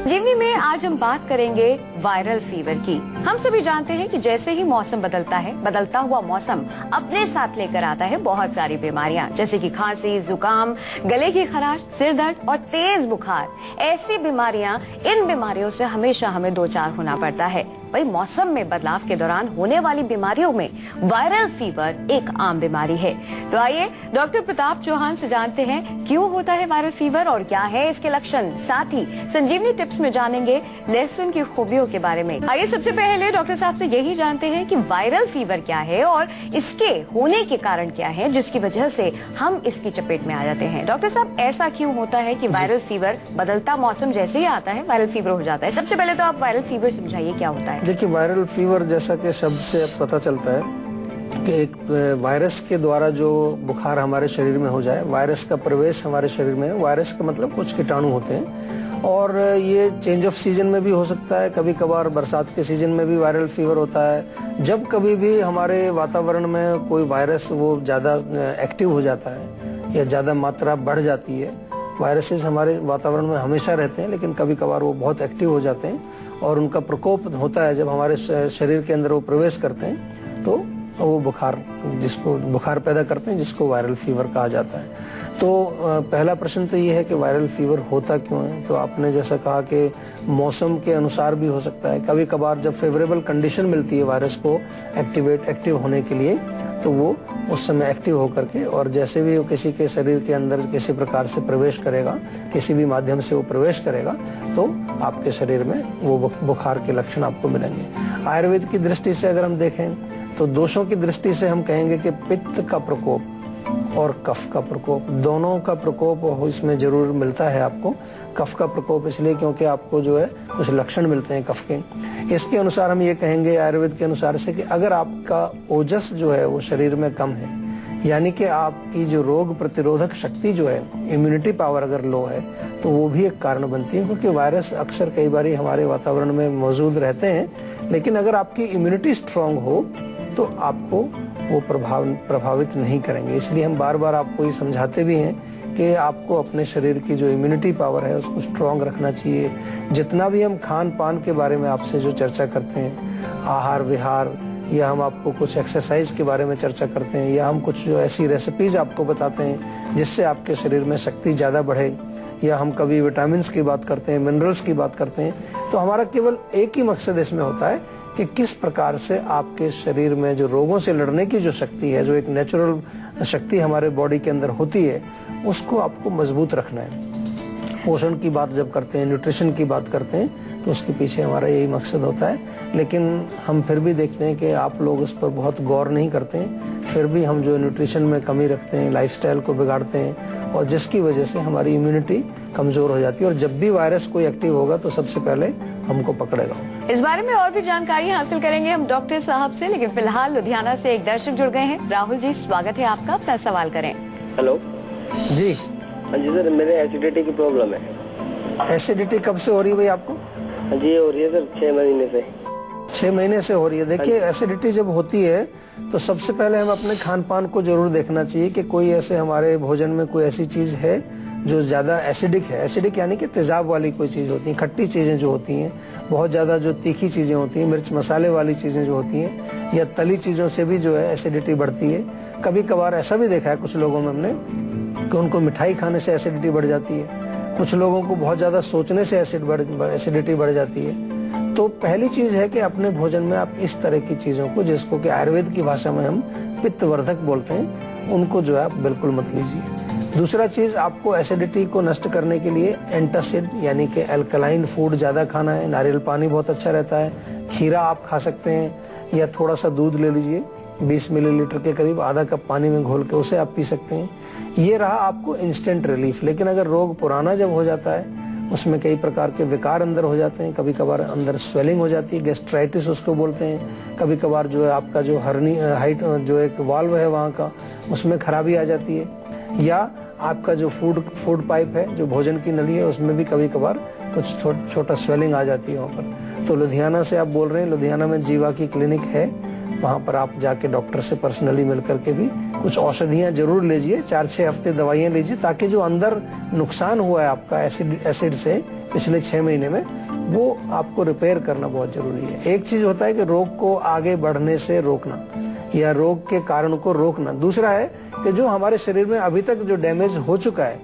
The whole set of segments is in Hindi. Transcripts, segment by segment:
जीवनी में आज हम बात करेंगे वायरल फीवर की। हम सभी जानते हैं कि जैसे ही मौसम बदलता है, बदलता हुआ मौसम अपने साथ लेकर आता है बहुत सारी बीमारियां, जैसे कि खांसी, जुकाम, गले की खराश, सिर दर्द और तेज बुखार। ऐसी बीमारियां, इन बीमारियों से हमेशा हमें दो चार होना पड़ता है। वही मौसम में बदलाव के दौरान होने वाली बीमारियों में वायरल फीवर एक आम बीमारी है। तो आइए डॉक्टर प्रताप चौहान से जानते हैं क्यों होता है वायरल फीवर और क्या है इसके लक्षण। साथ ही संजीवनी टिप्स में जानेंगे लहसुन की खूबियों के बारे में। आइए सबसे पहले डॉक्टर साहब से यही जानते हैं कि वायरल फीवर क्या है और इसके होने के कारण क्या है, जिसकी वजह से हम इसकी चपेट में आ जाते हैं। डॉक्टर साहब, ऐसा क्यों होता है कि वायरल फीवर बदलता मौसम जैसे ही आता है वायरल फीवर हो जाता है? सबसे पहले तो आप वायरल फीवर समझाइए, क्या होता है? देखिए, वायरल फीवर जैसा कि शब्द से पता चलता है कि एक वायरस के द्वारा जो बुखार हमारे शरीर में हो जाए, वायरस का प्रवेश हमारे शरीर में। वायरस का मतलब कुछ कीटाणु होते हैं और ये चेंज ऑफ सीजन में भी हो सकता है। कभी कभार बरसात के सीजन में भी वायरल फीवर होता है। जब कभी भी हमारे वातावरण में कोई वायरस वो ज़्यादा एक्टिव हो जाता है या ज़्यादा मात्रा बढ़ जाती है। वायरसेस हमारे वातावरण में हमेशा रहते हैं, लेकिन कभी कभार वो बहुत एक्टिव हो जाते हैं और उनका प्रकोप होता है। जब हमारे शरीर के अंदर वो प्रवेश करते हैं तो वो बुखार, जिसको बुखार पैदा करते हैं, जिसको वायरल फीवर कहा जाता है। तो पहला प्रश्न तो ये है कि वायरल फीवर होता क्यों है। तो आपने जैसा कहा कि मौसम के अनुसार भी हो सकता है। कभी कभार जब फेवरेबल कंडीशन मिलती है वायरस को एक्टिव होने के लिए, तो वो उस समय एक्टिव होकर के और जैसे भी वो किसी के शरीर के अंदर किसी प्रकार से प्रवेश करेगा, किसी भी माध्यम से वो प्रवेश करेगा, तो आपके शरीर में वो बुखार के लक्षण आपको मिलेंगे। आयुर्वेद की दृष्टि से अगर हम देखें तो दोषों की दृष्टि से हम कहेंगे कि पित्त का प्रकोप और कफ का प्रकोप, दोनों का प्रकोप इसमें जरूर मिलता है आपको। कफ का प्रकोप इसलिए क्योंकि आपको जो है कुछ लक्षण मिलते हैं कफ के। इसके अनुसार हम ये कहेंगे आयुर्वेद के अनुसार से कि अगर आपका ओजस जो है वो शरीर में कम है, यानी कि आपकी जो रोग प्रतिरोधक शक्ति जो है, इम्यूनिटी पावर अगर लो है, तो वो भी एक कारण बनती है। क्योंकि वायरस अक्सर कई बार हमारे वातावरण में मौजूद रहते हैं, लेकिन अगर आपकी इम्यूनिटी स्ट्रांग हो तो आपको वो प्रभावित नहीं करेंगे। इसलिए हम बार बार आपको ये समझाते भी हैं कि आपको अपने शरीर की जो इम्यूनिटी पावर है उसको स्ट्रांग रखना चाहिए। जितना भी हम खान पान के बारे में आपसे जो चर्चा करते हैं, आहार विहार, या हम आपको कुछ एक्सरसाइज के बारे में चर्चा करते हैं, या हम कुछ जो ऐसी रेसिपीज आपको बताते हैं जिससे आपके शरीर में शक्ति ज़्यादा बढ़े, या हम कभी विटामिन्स की बात करते हैं, मिनरल्स की बात करते हैं, तो हमारा केवल एक ही मकसद इसमें होता है कि किस प्रकार से आपके शरीर में जो रोगों से लड़ने की जो शक्ति है, जो एक नेचुरल शक्ति हमारे बॉडी के अंदर होती है, उसको आपको मजबूत रखना है। पोषण की बात जब करते हैं, न्यूट्रिशन की बात करते हैं, तो उसके पीछे हमारा यही मकसद होता है। लेकिन हम फिर भी देखते हैं कि आप लोग उस पर बहुत गौर नहीं करते हैं। फिर भी हम जो न्यूट्रिशन में कमी रखते हैं, लाइफस्टाइल को बिगाड़ते हैं, और जिसकी वजह से हमारी इम्यूनिटी कमजोर हो जाती है। और जब भी वायरस कोई एक्टिव होगा तो सबसे पहले हमको पकड़ेगा। इस बारे में और भी जानकारी हासिल करेंगे हम डॉक्टर साहब से, लेकिन फिलहाल लुधियाना से एक दर्शक जुड़ गए हैं। राहुल जी, स्वागत है आपका, अपना सवाल करें। हेलो जी। हाँ जी सर, मेरे एसिडिटी की प्रॉब्लम है। एसिडिटी कब से हो रही है भाई आपको? हाँ जी, हो रही है सर 6 महीने से। 6 महीने से हो रही है। देखिए, एसिडिटी जब होती है तो सबसे पहले हम अपने खान पान को जरूर देखना चाहिए कि कोई ऐसे हमारे भोजन में कोई ऐसी चीज है जो ज्यादा एसिडिक है। एसिडिक यानी कि तेजाब वाली कोई चीज होती है, खट्टी चीजें जो होती हैं, बहुत ज्यादा जो तीखी चीजें होती हैं, मिर्च मसाले वाली चीजें जो होती हैं, या तली चीजों से भी जो है एसिडिटी बढ़ती है। कभी कभार ऐसा भी देखा है कुछ लोगों में हमने कि उनको मिठाई खाने से एसिडिटी बढ़ जाती है। कुछ लोगों को बहुत ज्यादा सोचने से एसिडिटी बढ़ जाती है। तो पहली चीज है कि अपने भोजन में आप इस तरह की चीजों को, जिसको कि आयुर्वेद की भाषा में हम पित्तवर्धक बोलते हैं, उनको जो है आप बिल्कुल मत लीजिए। दूसरा चीज, आपको एसिडिटी को नष्ट करने के लिए एंटासिड यानी कि अल्कलाइन फूड ज्यादा खाना है। नारियल पानी बहुत अच्छा रहता है। खीरा आप खा सकते हैं, या थोड़ा सा दूध ले लीजिए, 20 मिलीलीटर के करीब, आधा कप पानी में घोल के उसे आप पी सकते हैं। ये रहा आपको इंस्टेंट रिलीफ। लेकिन अगर रोग पुराना जब हो जाता है, उसमें कई प्रकार के विकार अंदर हो जाते हैं। कभी कभार अंदर स्वेलिंग हो जाती है, गैस्ट्राइटिस उसको बोलते हैं। कभी कभार जो है आपका जो हाइट जो एक वाल्व है वहाँ का, उसमें खराबी आ जाती है। या आपका जो फूड पाइप है, जो भोजन की नली है, उसमें भी कभी कभार कुछ छोटा स्वेलिंग आ जाती है वहाँ पर। तो लुधियाना से आप बोल रहे हैं, लुधियाना में जीवा की क्लिनिक है, वहाँ पर आप जाके डॉक्टर से पर्सनली मिल करके भी कुछ औषधियां जरूर लीजिए, 4-6 हफ्ते दवाइयां लीजिए, ताकि जो अंदर नुकसान हुआ है आपका एसिड से पिछले 6 महीने में, वो आपको रिपेयर करना बहुत जरूरी है। एक चीज होता है कि रोग को आगे बढ़ने से रोकना या रोग के कारण को रोकना, दूसरा है कि जो हमारे शरीर में अभी तक जो डैमेज हो चुका है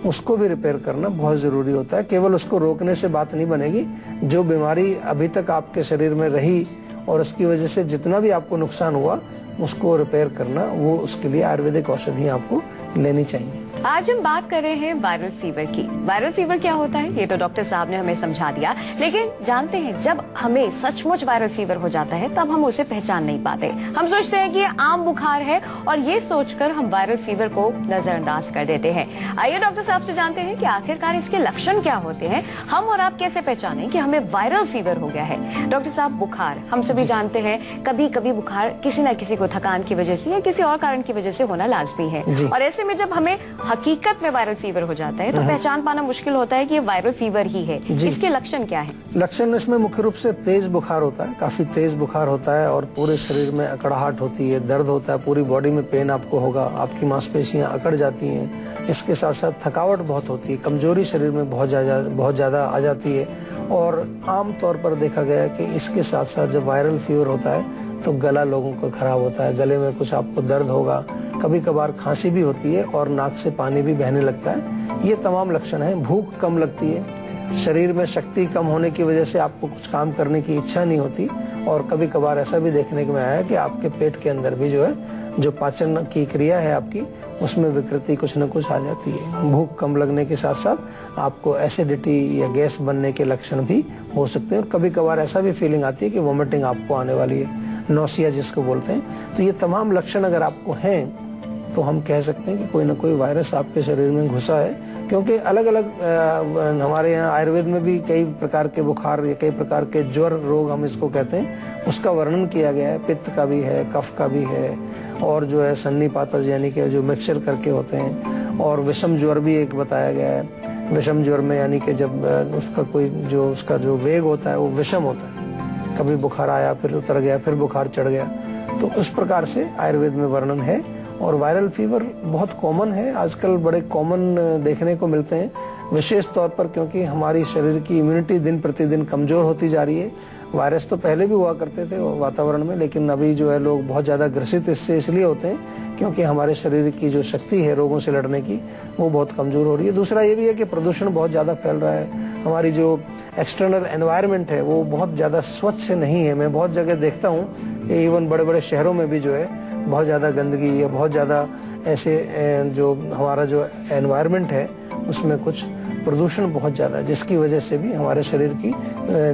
उसको भी रिपेयर करना बहुत जरूरी होता है। केवल उसको रोकने से बात नहीं बनेगी, जो बीमारी अभी तक आपके शरीर में रही और उसकी वजह से जितना भी आपको नुकसान हुआ उसको रिपेयर करना, वो उसके लिए आयुर्वेदिक औषधियां आपको लेनी चाहिए। आज हम बात कर रहे हैं वायरल फीवर की। वायरल फीवर क्या होता है ये तो डॉक्टर साहब ने हमें समझा दिया, लेकिन जानते हैं जब हमें सचमुच वायरल फीवर हो जाता है तब हम उसे पहचान नहीं पाते। हम सोचते हैं कि ये आम बुखार है और ये सोचकर हम वायरल फीवर को नजरअंदाज कर देते हैं। आइए डॉक्टर साहब से जानते हैं कि आखिरकार इसके लक्षण क्या होते हैं, हम और आप कैसे पहचाने कि हमें वायरल फीवर हो गया है। डॉक्टर साहब, बुखार हम सभी जानते हैं, कभी कभी बुखार किसी न किसी को थकान की वजह से या किसी और कारण की वजह से होना लाजमी है, और ऐसे में जब हमें हकीकत में वायरल फीवर हो जाता है तो पहचान पाना मुश्किल होता है कि ये वायरल फीवर ही है। इसके लक्षण क्या हैं? लक्षण इसमें मुख्य रूप से तेज बुखार होता है, काफी तेज बुखार होता है और पूरे शरीर में अकड़ाहट होती है, दर्द होता है, पूरी बॉडी में पेन आपको होगा, आपकी मांसपेशियां अकड़ जाती हैं। इसके साथ साथ थकावट बहुत होती है, कमजोरी शरीर में बहुत ज्यादा आ जाती है। और आम तौर पर देखा गया है कि इसके साथ साथ जब वायरल फीवर होता है तो गला लोगों को खराब होता है, गले में कुछ आपको दर्द होगा, कभी कभार खांसी भी होती है और नाक से पानी भी बहने लगता है। ये तमाम लक्षण हैं। भूख कम लगती है, शरीर में शक्ति कम होने की वजह से आपको कुछ काम करने की इच्छा नहीं होती, और कभी कभार ऐसा भी देखने में आया है कि आपके पेट के अंदर भी जो है, जो पाचन की क्रिया है आपकी, उसमें विकृति कुछ न कुछ आ जाती है। भूख कम लगने के साथ साथ आपको एसिडिटी या गैस बनने के लक्षण भी हो सकते हैं, और कभी कभार ऐसा भी फीलिंग आती है कि वोमिटिंग आपको आने वाली है, नौसिया जिसको बोलते हैं। तो ये तमाम लक्षण अगर आपको हैं तो हम कह सकते हैं कि कोई ना कोई वायरस आपके शरीर में घुसा है, क्योंकि अलग अलग हमारे यहाँ आयुर्वेद में भी कई प्रकार के बुखार या कई प्रकार के ज्वर रोग हम इसको कहते हैं, उसका वर्णन किया गया है। पित्त का भी है, कफ का भी है, और जो है सन्निपातस यानी कि जो मिक्सचर करके होते हैं, और विषम ज्वर भी एक बताया गया है। विषम ज्वर में यानी कि जब उसका जो वेग होता है वो विषम होता है, कभी बुखार आया फिर उतर गया, फिर बुखार चढ़ गया, तो उस प्रकार से आयुर्वेद में वर्णन है। और वायरल फीवर बहुत कॉमन है आजकल, बड़े कॉमन देखने को मिलते हैं, विशेष तौर पर क्योंकि हमारी शरीर की इम्यूनिटी दिन प्रतिदिन कमजोर होती जा रही है। वायरस तो पहले भी हुआ करते थे वातावरण में, लेकिन अभी जो है लोग बहुत ज़्यादा ग्रसित इससे इसलिए होते हैं क्योंकि हमारे शरीर की जो शक्ति है रोगों से लड़ने की, वो बहुत कमजोर हो रही है। दूसरा ये भी है कि प्रदूषण बहुत ज़्यादा फैल रहा है, हमारी जो एक्सटर्नल एनवायरनमेंट है वो बहुत ज़्यादा स्वच्छ नहीं है। मैं बहुत जगह देखता हूँ कि इवन बड़े बड़े शहरों में भी जो है बहुत ज़्यादा गंदगी या बहुत ज़्यादा ऐसे जो हमारा जो एनवायरनमेंट है उसमें कुछ प्रदूषण बहुत ज़्यादा है, जिसकी वजह से भी हमारे शरीर की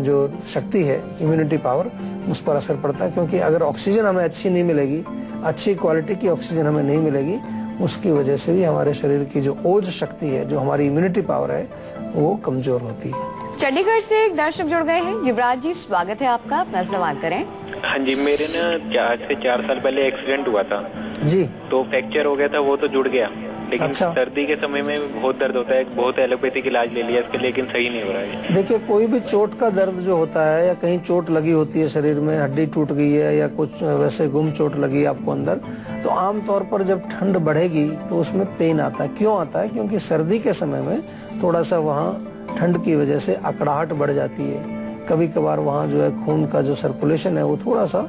जो शक्ति है, इम्यूनिटी पावर, उस पर असर पड़ता है। क्योंकि अगर ऑक्सीजन हमें अच्छी नहीं मिलेगी, अच्छी क्वालिटी की ऑक्सीजन हमें नहीं मिलेगी, उसकी वजह से भी हमारे शरीर की जो ओज शक्ति है, जो हमारी इम्यूनिटी पावर है, वो कमजोर होती है। चंडीगढ़ से एक दर्शक जुड़ गए हैं। युवराज जी, स्वागत है आपका, अपना सवाल करें। हाँ जी, मेरे ना आज से 4 साल पहले एक्सीडेंट हुआ था जी, तो फ्रैक्चर हो गया था, वो तो जुड़ गया, लेकिन अच्छा। सर्दी के समय में बहुत दर्द होता है, बहुत एलोपैथिक इलाज ले लिया इसके, लेकिन सही नहीं हो रहा है। देखिए, कोई भी चोट का दर्द जो होता है या कहीं चोट लगी होती है शरीर में, हड्डी टूट गई है या कुछ वैसे गुम चोट लगी है आपको अंदर, तो आमतौर पर जब ठंड बढ़ेगी तो उसमें पेन आता है। क्यों आता है? क्योंकि सर्दी के समय में थोड़ा सा वहाँ ठंड की वजह से अकड़ाहट बढ़ जाती है, कभी कभार वहाँ जो है खून का जो सर्कुलेशन है वो थोड़ा सा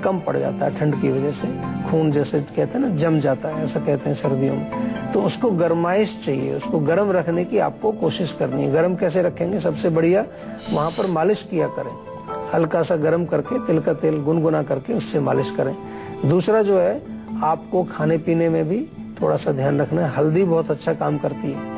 कम पड़ जाता है ठंड की वजह से, खून जैसे कहते हैं ना जम जाता है, ऐसा कहते हैं सर्दियों में। तो उसको गर्माइश चाहिए, उसको गर्म रखने की आपको कोशिश करनी है। गर्म कैसे रखेंगे? सबसे बढ़िया वहाँ पर मालिश किया करें, हल्का सा गर्म करके तिल का तेल गुनगुना करके उससे मालिश करें। दूसरा जो है, आपको खाने पीने में भी थोड़ा सा ध्यान रखना है। हल्दी बहुत अच्छा काम करती है,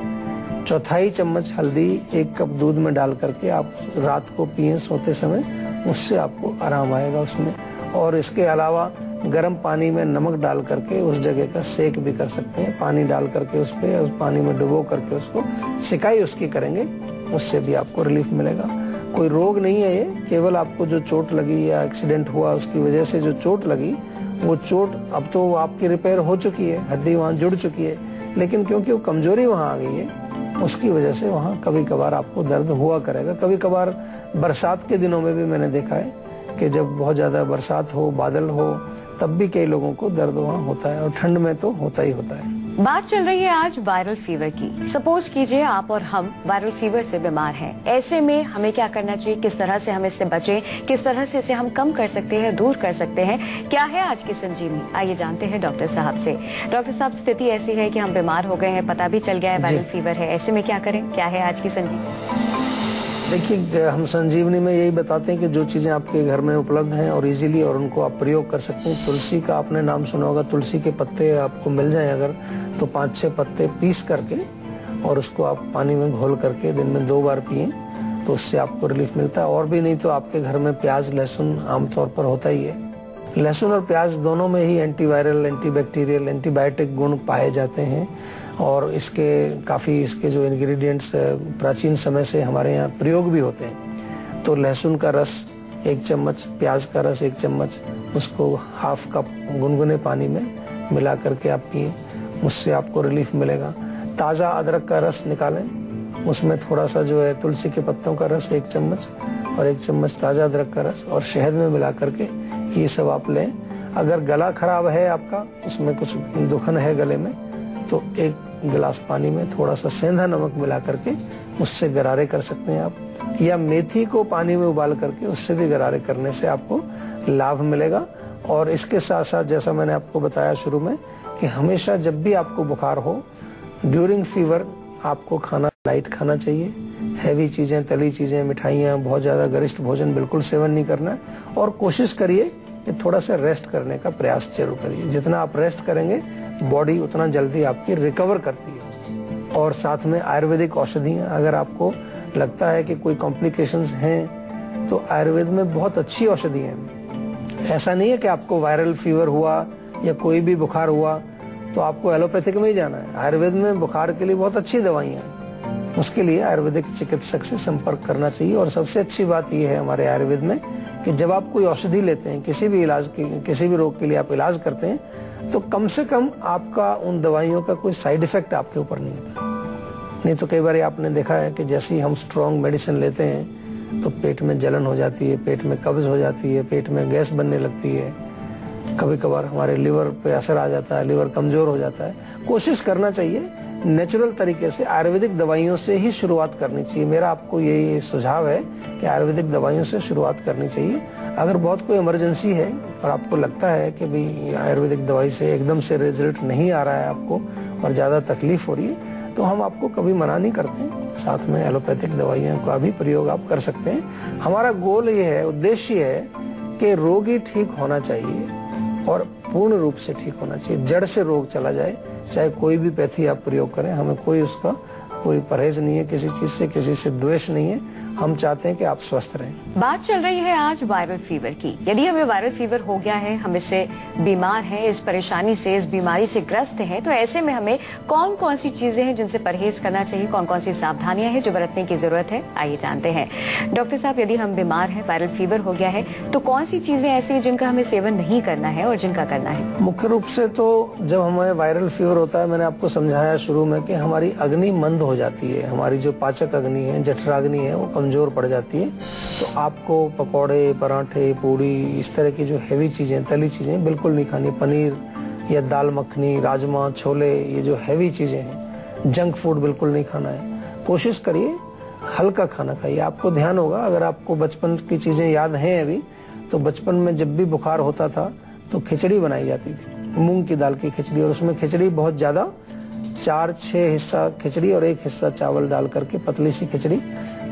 1/4 चम्मच हल्दी 1 कप दूध में डाल करके आप रात को पिए सोते समय, उससे आपको आराम आएगा उसमें। और इसके अलावा गर्म पानी में नमक डाल करके उस जगह का सेक भी कर सकते हैं, पानी डाल करके उस पानी में डुबो करके उसको सिकाई उसकी करेंगे, उससे भी आपको रिलीफ मिलेगा। कोई रोग नहीं है ये, केवल आपको जो चोट लगी या एक्सीडेंट हुआ उसकी वजह से जो चोट लगी, वो चोट अब तो आपकी रिपेयर हो चुकी है, हड्डी वहाँ जुड़ चुकी है, लेकिन क्योंकि वो कमजोरी वहाँ आ गई है उसकी वजह से वहाँ कभी कभार आपको दर्द हुआ करेगा। कभी कभार बरसात के दिनों में भी मैंने देखा है कि जब बहुत ज़्यादा बरसात हो, बादल हो, तब भी कई लोगों को दर्द वहाँ होता है, और ठंड में तो होता ही होता है। बात चल रही है आज वायरल फीवर की। सपोज कीजिए आप और हम वायरल फीवर से बीमार हैं। ऐसे में हमें क्या करना चाहिए, किस तरह से हम इससे बचें, किस तरह से इसे हम कम कर सकते हैं, दूर कर सकते हैं, क्या है आज की संजीवनी? आइए जानते हैं डॉक्टर साहब से। डॉक्टर साहब, स्थिति ऐसी है कि हम बीमार हो गए हैं, पता भी चल गया है वायरल फीवर है, ऐसे में क्या करें, क्या है आज की संजीवनी? देखिए, हम संजीवनी में यही बताते हैं कि जो चीज़ें आपके घर में उपलब्ध हैं और इजीली, और उनको आप प्रयोग कर सकते हैं। तुलसी का आपने नाम सुना होगा, तुलसी के पत्ते आपको मिल जाएं अगर, तो 5-6 पत्ते पीस करके और उसको आप पानी में घोल करके दिन में 2 बार पिएं, तो उससे आपको रिलीफ मिलता है। और भी नहीं तो आपके घर में प्याज लहसुन आमतौर पर होता ही है। लहसुन और प्याज दोनों में ही एंटीवायरल, एंटीबैक्टीरियल, एंटीबायोटिक गुण पाए जाते हैं, और इसके जो इंग्रेडिएंट्स प्राचीन समय से हमारे यहाँ प्रयोग भी होते हैं। तो लहसुन का रस 1 चम्मच, प्याज का रस 1 चम्मच, उसको हाफ कप गुनगुने पानी में मिला करके आप पिए, उससे आपको रिलीफ मिलेगा। ताज़ा अदरक का रस निकालें, उसमें थोड़ा सा जो है तुलसी के पत्तों का रस 1 चम्मच और 1 चम्मच ताज़ा अदरक का रस और शहद में मिला करके ये सब आप लें। अगर गला खराब है आपका, उसमें कुछ दुखन है गले में, तो 1 गिलास पानी में थोड़ा सा सेंधा नमक मिला करके उससे गरारे कर सकते हैं आप, या मेथी को पानी में उबाल करके उससे भी गरारे करने से आपको लाभ मिलेगा। और इसके साथ साथ जैसा मैंने आपको बताया शुरू में कि हमेशा जब भी आपको बुखार हो, ड्यूरिंग फीवर आपको खाना लाइट खाना चाहिए। हैवी चीज़ें, तली चीज़ें, मिठाइयाँ, बहुत ज़्यादा गरिष्ठ भोजन बिल्कुल सेवन नहीं करना है, और कोशिश करिए कि थोड़ा सा रेस्ट करने का प्रयास जरूर करिए। जितना आप रेस्ट करेंगे बॉडी उतना जल्दी आपकी रिकवर करती है। और साथ में आयुर्वेदिक औषधियाँ, अगर आपको लगता है कि कोई कॉम्प्लिकेशंस हैं, तो आयुर्वेद में बहुत अच्छी औषधियाँ हैं। ऐसा नहीं है कि आपको वायरल फीवर हुआ या कोई भी बुखार हुआ तो आपको एलोपैथिक में ही जाना है। आयुर्वेद में बुखार के लिए बहुत अच्छी दवाइयाँ हैं, उसके लिए आयुर्वेदिक चिकित्सक से संपर्क करना चाहिए। और सबसे अच्छी बात यह है हमारे आयुर्वेद में कि जब आप कोई औषधि लेते हैं, किसी भी रोग के लिए आप इलाज करते हैं, तो कम से कम आपका उन दवाइयों का कोई साइड इफेक्ट आपके ऊपर नहीं होता। नहीं तो कई बार आपने देखा है कि जैसे ही हम स्ट्रॉन्ग मेडिसिन लेते हैं तो पेट में जलन हो जाती है, पेट में कब्ज हो जाती है, पेट में गैस बनने लगती है, कभी कभार हमारे लिवर पे असर आ जाता है, लिवर कमजोर हो जाता है। कोशिश करना चाहिए नेचुरल तरीके से आयुर्वेदिक दवाइयों से ही शुरुआत करनी चाहिए। मेरा आपको यही सुझाव है कि आयुर्वेदिक दवाइयों से शुरुआत करनी चाहिए। अगर बहुत कोई इमरजेंसी है और आपको लगता है कि भाई आयुर्वेदिक दवाई से एकदम से रिजल्ट नहीं आ रहा है आपको और ज़्यादा तकलीफ हो रही है, तो हम आपको कभी मना नहीं करते। साथ में एलोपैथिक दवाइयों का भी प्रयोग आप कर सकते हैं। हमारा गोल ये है, उद्देश्य है कि रोगी ठीक होना चाहिए और पूर्ण रूप से ठीक होना चाहिए, जड़ से रोग चला जाए। चाहे कोई भी पैथी आप प्रयोग करें, हमें कोई परहेज नहीं है किसी चीज से, किसी से द्वेष नहीं है। हम चाहते हैं कि आप स्वस्थ रहें। बात चल रही है आज वायरल फीवर की। यदि हमें वायरल फीवर हो गया है, हम इससे बीमार हैं, इस परेशानी से, इस बीमारी से ग्रस्त हैं, तो ऐसे में हमें कौन कौन सी चीजें हैं जिनसे परहेज करना चाहिए, कौन कौन सी सावधानियां हैं जो बरतने की जरूरत है, आइए जानते हैं। डॉक्टर साहब, यदि हम बीमार हैं, वायरल फीवर हो गया है, तो कौन सी चीजें ऐसी हैं जिनका हमें सेवन नहीं करना है और जिनका करना है? मुख्य रूप से तो जब हमें वायरल फीवर होता है, मैंने आपको समझाया शुरू में कि हमारी अग्नि मंद हो जाती है, हमारी जो पाचक अग्नि है, जठराग्नि है, वो कमजोर पड़ जाती है। तो आपको पकौड़े, पराठे, पूड़ी, इस तरह की जो हैवी चीजें, तली चीजें बिल्कुल नहीं खानी। पनीर या दाल मखनी, राजमा, छोले, ये जो हैवी चीजें हैं, जंक फूड बिल्कुल नहीं खाना है। कोशिश करिए हल्का खाना खाइए। आपको ध्यान होगा, अगर आपको बचपन की चीजें याद हैं अभी, तो बचपन में जब भी बुखार होता था तो खिचड़ी बनाई जाती थी, मूंग की दाल की खिचड़ी, और उसमें खिचड़ी बहुत ज्यादा 4-6 हिस्सा खिचड़ी और 1 हिस्सा चावल डाल करके पतली सी खिचड़ी,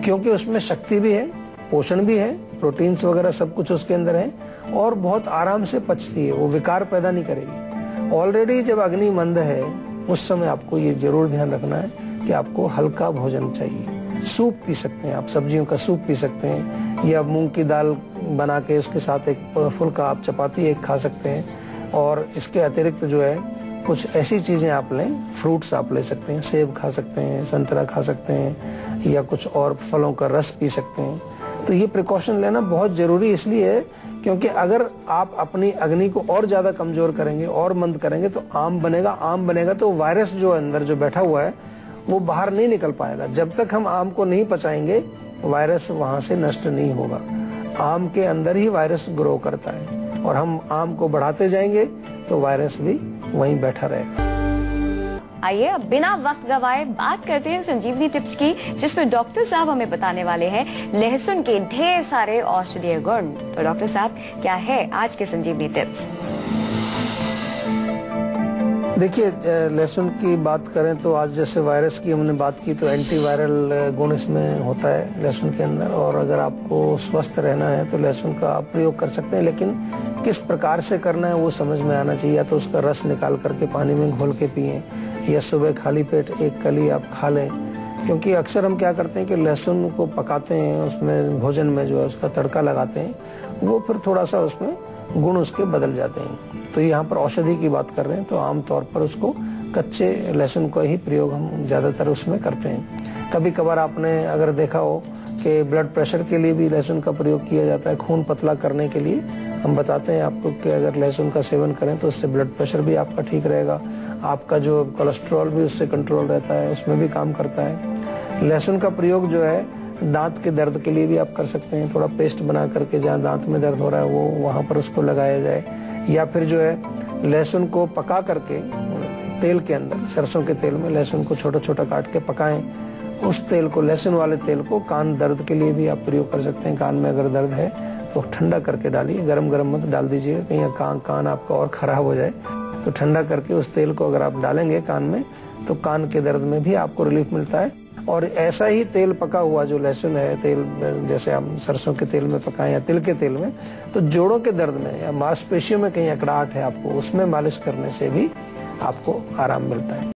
क्योंकि उसमें शक्ति भी है, पोषण भी है, प्रोटीन्स वगैरह सब कुछ उसके अंदर है, और बहुत आराम से पचती है, वो विकार पैदा नहीं करेगी। ऑलरेडी जब अग्नि मंद है उस समय आपको ये जरूर ध्यान रखना है कि आपको हल्का भोजन चाहिए। सूप पी सकते हैं आप, सब्जियों का सूप पी सकते हैं, या मूंग की दाल बना के उसके साथ एक फुल्का आप चपाती एक खा सकते हैं। और इसके अतिरिक्त जो है कुछ ऐसी चीजें आप लें, फ्रूट्स आप ले सकते हैं, सेब खा सकते हैं, संतरा खा सकते हैं, या कुछ और फलों का रस पी सकते हैं। तो ये प्रिकॉशन लेना बहुत जरूरी इसलिए है क्योंकि अगर आप अपनी अग्नि को और ज्यादा कमजोर करेंगे और मंद करेंगे तो आम बनेगा तो वायरस जो अंदर जो बैठा हुआ है वो बाहर नहीं निकल पाएगा। जब तक हम आम को नहीं पचाएंगे वायरस वहां से नष्ट नहीं होगा। आम के अंदर ही वायरस ग्रो करता है, और हम आम को बढ़ाते जाएंगे तो वायरस भी वहीं बैठा रहेगा। आइए अब बिना वक्त गवाए बात करते हैं संजीवनी टिप्स की, जिसमें डॉक्टर साहब हमें बताने वाले हैं लहसुन के ढेर सारे औषधीय गुण। तो डॉक्टर साहब, क्या है आज के संजीवनी टिप्स? देखिए, लहसुन की बात करें तो आज जैसे वायरस की हमने बात की तो एंटीवायरल गुण इसमें होता है लहसुन के अंदर, और अगर आपको स्वस्थ रहना है तो लहसुन का आप प्रयोग कर सकते हैं, लेकिन किस प्रकार से करना है वो समझ में आना चाहिए। या तो उसका रस निकाल करके पानी में घोल के पिएं, या सुबह खाली पेट एक कली आप खा लें, क्योंकि अक्सर हम क्या करते हैं कि लहसुन को पकाते हैं, उसमें भोजन में जो है उसका तड़का लगाते हैं, वो फिर थोड़ा सा उसमें गुण उसके बदल जाते हैं। तो यहाँ पर औषधि की बात कर रहे हैं तो आमतौर पर उसको कच्चे लहसुन का ही प्रयोग हम ज़्यादातर उसमें करते हैं। कभी कभार आपने अगर देखा हो कि ब्लड प्रेशर के लिए भी लहसुन का प्रयोग किया जाता है, खून पतला करने के लिए हम बताते हैं आपको कि अगर लहसुन का सेवन करें तो उससे ब्लड प्रेशर भी आपका ठीक रहेगा, आपका जो कोलेस्ट्रॉल भी उससे कंट्रोल रहता है, उसमें भी काम करता है। लहसुन का प्रयोग जो है दांत के दर्द के लिए भी आप कर सकते हैं, थोड़ा पेस्ट बना करके जहाँ दांत में दर्द हो रहा है वो वहाँ पर उसको लगाया जाए, या फिर जो है लहसुन को पका करके तेल के अंदर, सरसों के तेल में लहसुन को छोटा छोटा काट के पकाएं, उस तेल को, लहसुन वाले तेल को कान दर्द के लिए भी आप प्रयोग कर सकते हैं। कान में अगर दर्द है तो ठंडा करके डालिए, गरम गरम मत डाल दीजिएगा, कहीं कान आपका और खराब हो जाए। तो ठंडा करके उस तेल को अगर आप डालेंगे कान में तो कान के दर्द में भी आपको रिलीफ मिलता है। और ऐसा ही तेल पका हुआ जो लहसुन है, तेल जैसे हम सरसों के तेल में पकाएं या तिल के तेल में, तो जोड़ों के दर्द में या मांसपेशियों में कहीं अकड़ाहट है आपको, उसमें मालिश करने से भी आपको आराम मिलता है।